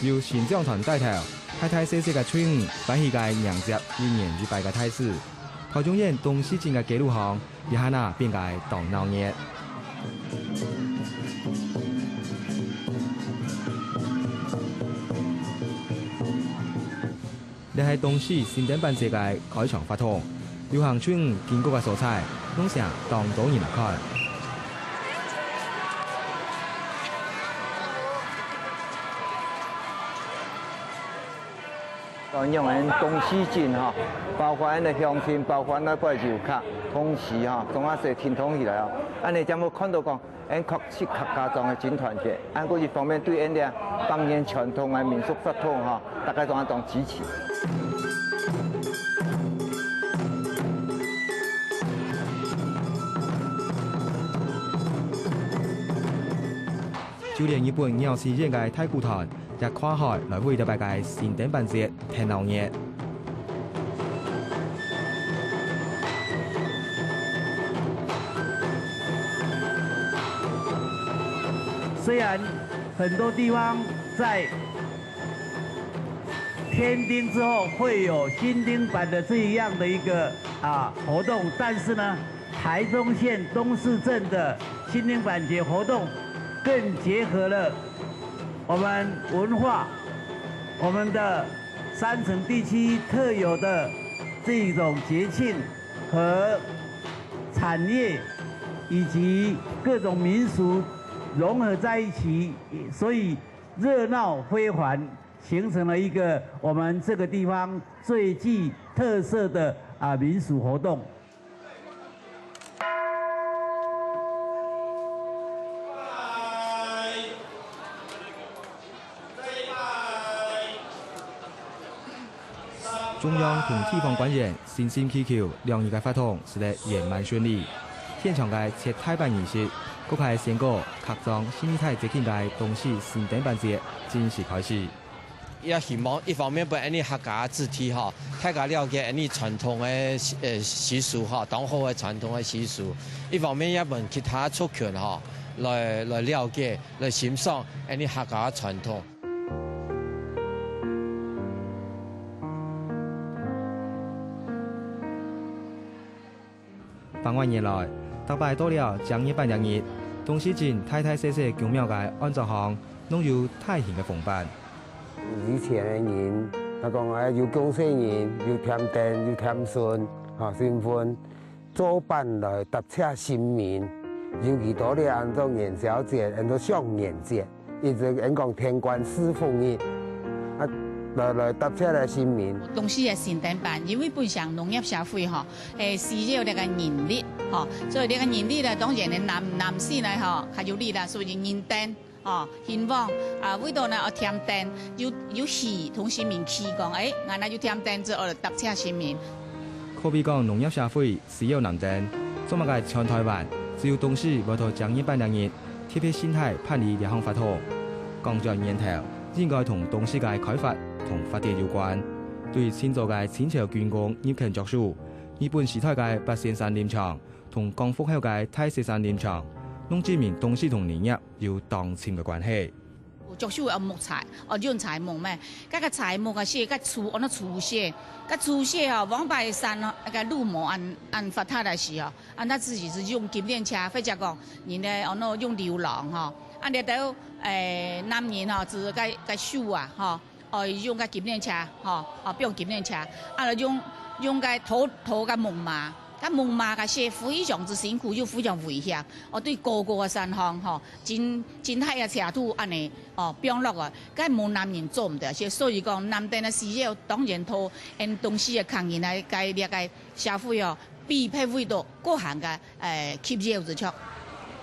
由新疆团带头，太太细细嘅吹舞，反起嘅迎接一年一拜嘅态势。台中县东西镇嘅街路巷，一下那變嘅當鬧熱。你係東市新店辦節嘅開場發通，流行吹舞建國嘅素材，攏成當到人來看。用咱东西镇哈，包括咱的乡亲，包括咱个游客，同时哈，同啊说听通起来哦。安尼才要看到讲，咱确实客家庄的真团结。按过一方面对咱的方言传统的民俗发通哈，大家都当支持。就連日本鳥事業嘅太鼓團，也跨海來為特別嘅新店辦節聽鬧熱。雖然很多地方在添丁之後會有新丁版的這樣的一個活動，但是呢，台中縣東勢鎮的新丁版節活動更結合了我們文化、我們的山城地區特有的這種節慶和產業以及各種民俗融合在一起，所以熱鬧非凡，形成了一個我們這個地方最具特色的民俗活動。中央同地方官員深深祈求兩日嘅發通是得圓滿順利。現場嘅設太辦儀式，嗰係宣告客莊新一態節慶嘅東市新店辦節正式開始。也希望一方面俾啲客家肢體哈，大家了解啲傳統嘅習俗哈，當好嘅傳統嘅習俗；一方面也問其他族群哈，來了解、來欣賞啲客家傳統。百萬年來，大拜到了正月半日，東市鎮太太細細宮廟嘅安葬項，攏有太顯嘅風範。以前嘅人，講要恭喜人，要添丁，要添孫，新婚，做伴來搭車新年，尤其到了安做元宵節，安做雙年節，一直講天官賜福日，來搭車來新年。東市嘅新店辦，因為本上農業社會需要呢個人力，所以呢個人力咧，當然嘅男士咧較有力啦，所以人丁。希望為到呢添丁，有喜同市民期講，我哋要添丁之後搭車市民。可比講農業社會需要男丁，做乜嘅全台灣只有東市為到正月半日，特別心態盼你兩項發通。講在年頭應該同東市嘅開發同發展有關，對先做嘅清朝軍工業權作數，日本時代嘅八仙山林場同光復後嘅太石山林場。攏證明東市同林業有當前嘅關係。作數有木材，用材木咩？嗰個材木嘅些，嗰粗，我那粗些，嗰粗些往白山那個路木按發塔來時按他自己是用金鏈車，或者講人哋那用流浪按你到男人就是個樹用個金鏈車不用金鏈車，用個土個木馬。咁木馬嘅些非常之辛苦，又非常危險。對高高嘅山鄉真係嘅斜度安尼變落啊，咁冇男人做唔到。所以講男丁嘅需要當然同東市嘅抗人嚟計呢個社會必配為到各行嘅企業之處。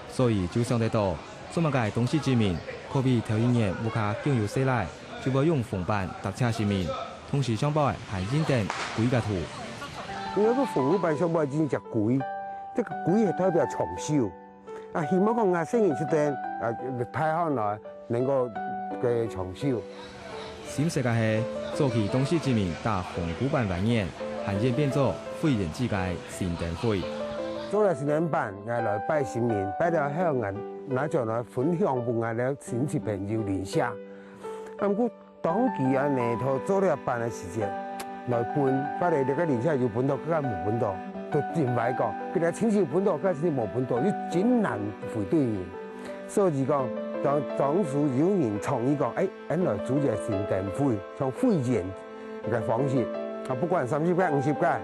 所以就想得到，做乜嘅東市居民，可比頭一年無卡經由西來，就會用風板搭車市民，同時上報係認定貴嘅圖。因為個風板上報真係貴，這個貴係代表長壽。希望講新年出店太好來能夠嘅長壽。新世界係早期東市居民打紅鼓板晚宴，罕見變做非人之界新店會。做了新店辦，來拜新年，拜了後那就來分享俾我哋親戚朋友聯下。不過短期安尼，头做了办的时间来分，发来这个年轻有分到，更加无分到，都真歹讲。佢哋亲戚有分到，更加亲戚无分到，你真难回对人。所以讲，当时有人创意讲，咱来组一个新店会，像会展嘅方式，不管30届、50届，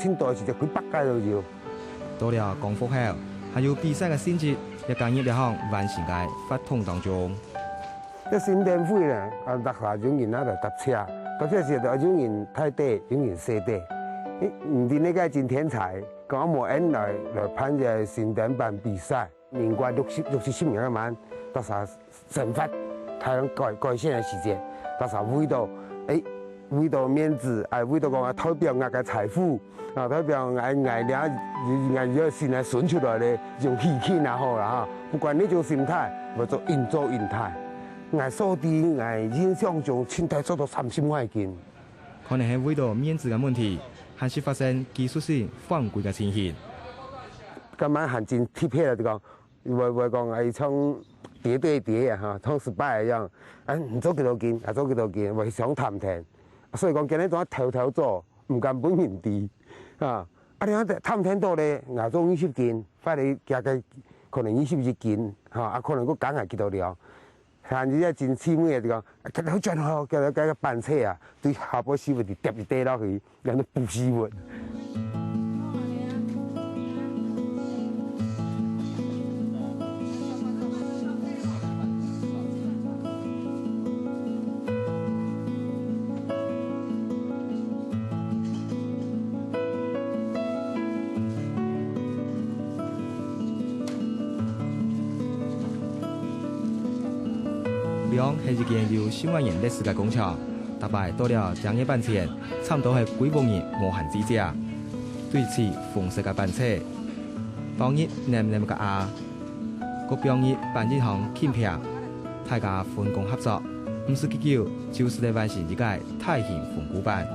请到时就几百届都有。到了光复后，还有比赛嘅性质，也加入了項完善嘅法統當中。一新店會咧，大下有人喺度搭車，搭車時就有人太低，有人細低。唔知呢個真天才，講冇人來辦隻新店辦比賽，民國67年嘅晚，到時懲罰台灣改選嘅時間，到時為到面子，為到講代表我嘅財富，代表我了先係選出來嘅種氣氣也好啦嚇。不管呢種心態，或者應做應態，我所啲我印象中身體做到30塊斤。可能係為到面子嘅問題，還是發生技術性犯規嘅情形。今晚行前貼起來就講，話講係從疊對疊啊嚇，從18一樣，唔做幾多件，做幾多件，為想談停。所以講今日仲偷做，唔敢本人啲啊！你睇探聽到咧，牙做20件，翻嚟加計可能21件，嚇可能個揀係幾多了。甚至一件黐咩就講，好進好，叫佢個班車啊，對下波師傅就揼一跌落去，讓佢補師傅。兩係一間有10萬年歷史嘅工廠，大概到了正月班前，差唔多係幾百年無限之者。對此紅色嘅班車，當日黏嘅牙，個表日辦一項傾平，大家分工合作，唔是結構，就是嚟完成一個大型復古版。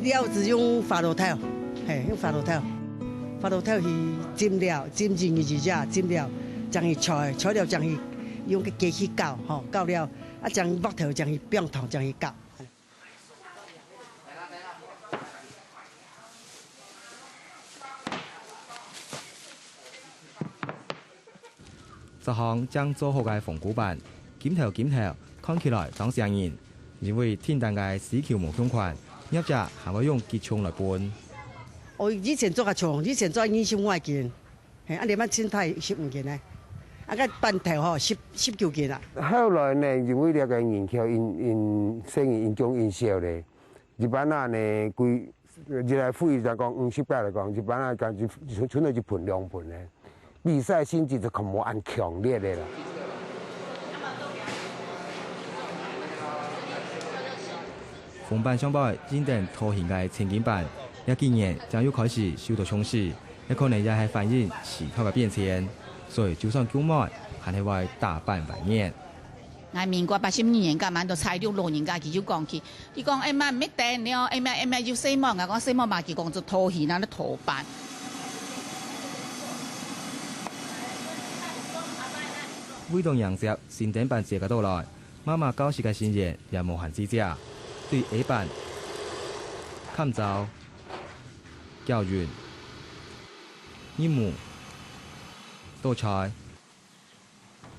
料是用花露頭，用花露頭，花露頭是浸料，浸進去之後浸料，將佢菜料將佢。用個機器攪，攪了，將木頭將佢變糖，將佢攪。這項將做好嘅復古版，檢頭，看起來當上癮，因為天單嘅死橋無相款，業者還會用結衝來搬。我以前做個廠，以前做20塊件，你乜先睇15件呢？個班頭19件啦。後來呢，因為呢個研究生意影響營銷咧，一般啊呢規一來會就講50屆嚟講，一般啊講就存到一盤2盤咧，比賽性質就可冇按強烈嘅啦。逢班上擺認定拖型嘅情景版，也今年將要開始受到重視，也可能也係反映時代嘅變遷。所以就算叫賣，還係會大辦晚宴。我民國82年間晚到菜鳥老人家佢就講起，佢講媽唔訂了，媽要4萬，我講4萬嘛，佢講做拖戲啦，拖班。為咗迎接新店班節嘅到來，媽媽教師嘅新人也無限之者，對A班、勘造、教員、業務。多菜，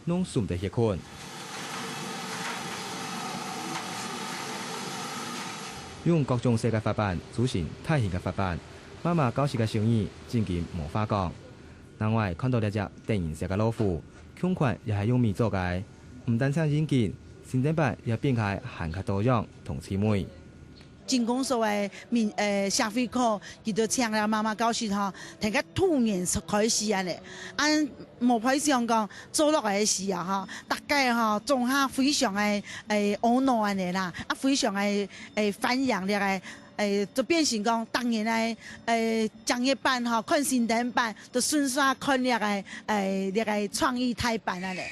弄สุ่的血坤，用各種世界法版組成大型嘅法版，媽媽教師嘅生意漸漸無法講。另外看到呢隻電影式嘅老虎，胸款也係用米做嘅，唔單止硬件，新店版也變開涵蓋多樣同詞彙。進攻所謂消費者，佢就請啦媽媽教師嚇，睇個突然開始啊咧，按冇配上講做落嚟嘅時啊嚇，大家嚇仲下非常嘅懊惱啊咧啦，非常嘅反應咧就變成講當然正月版嚇看新店版，就順勢看咧創意台版啊咧。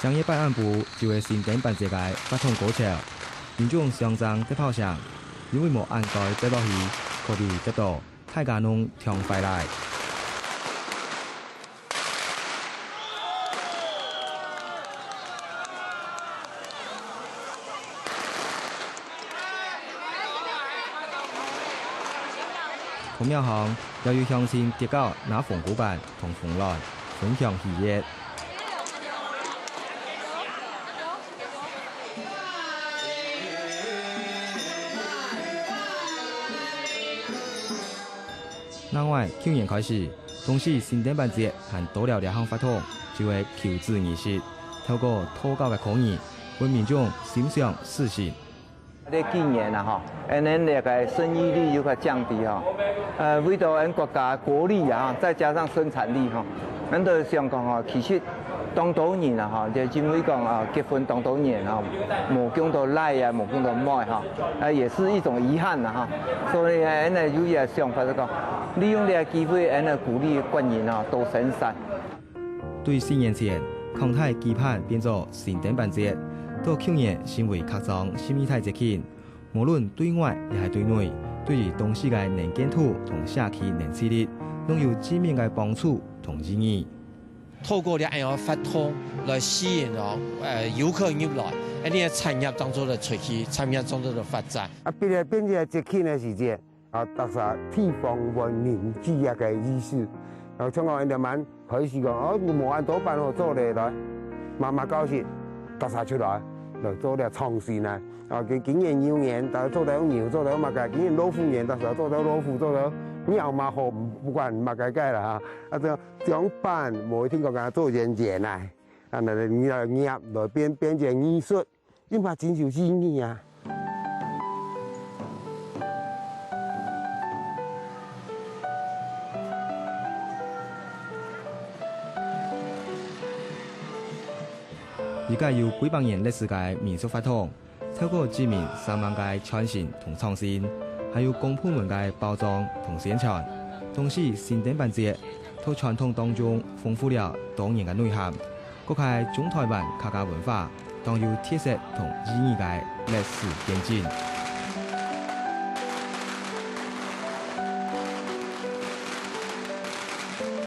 正月版暗部就係新店辦節嘅發通高潮，民眾上陣的炮響，因為冇按蓋接落去，可以接到大家拢听快来。孔庙巷又要向前跌到拿凤鼓板同鳳來分享喜悅。另外，去年開始，東市新典辦節和多了兩項法通就會求治儀式，透過禱告嘅口語，為民眾心想事成。這幾年啊，哈，咱那個生育率又個降低哈，為到咱國家國力啊，再加上生產力哈，咱都想講哈，其實當多年啦哈，就因為講啊結婚當多年哈，冇講到賴啊，冇講到愛哈，也是一種遺憾啦哈，所以咱呢有一個想法就講，利用呢個機會，咱呢鼓勵軍人啊多生產。對4年前，康泰期盼變作新典辦節。到去年成為擴張新業態節慶，無論對外也係對內，對於東市嘅能見度同社區能治力，都有正面嘅幫助同意義。透過兩樣法通來吸引遊客入來，一啲產業當中的出去，產業當中的發展。變節節慶嘅時節，特色地方文明之一嘅意思。像我哋晚開始講，無按多辦好做嚟來，慢慢高興。特色出來，來做啲創新啊！佢經驗牛年，但係做到牛，做到乜嘅？經驗老虎年，但係做到老虎，做到牛馬好，不管乜嘅計啦嚇。就獎辦每天講緊做人傑啊，嚟業來變成藝術，因為真有意義啊！而家有幾百年歷史嘅民俗法通，透過知名3萬嘅傳承同創新，還有公部門嘅包裝同宣傳，東市新典辦節喺傳統當中豐富了多年嘅內涵，嗰係中台灣客家文化當有特色同意義嘅歷史見證。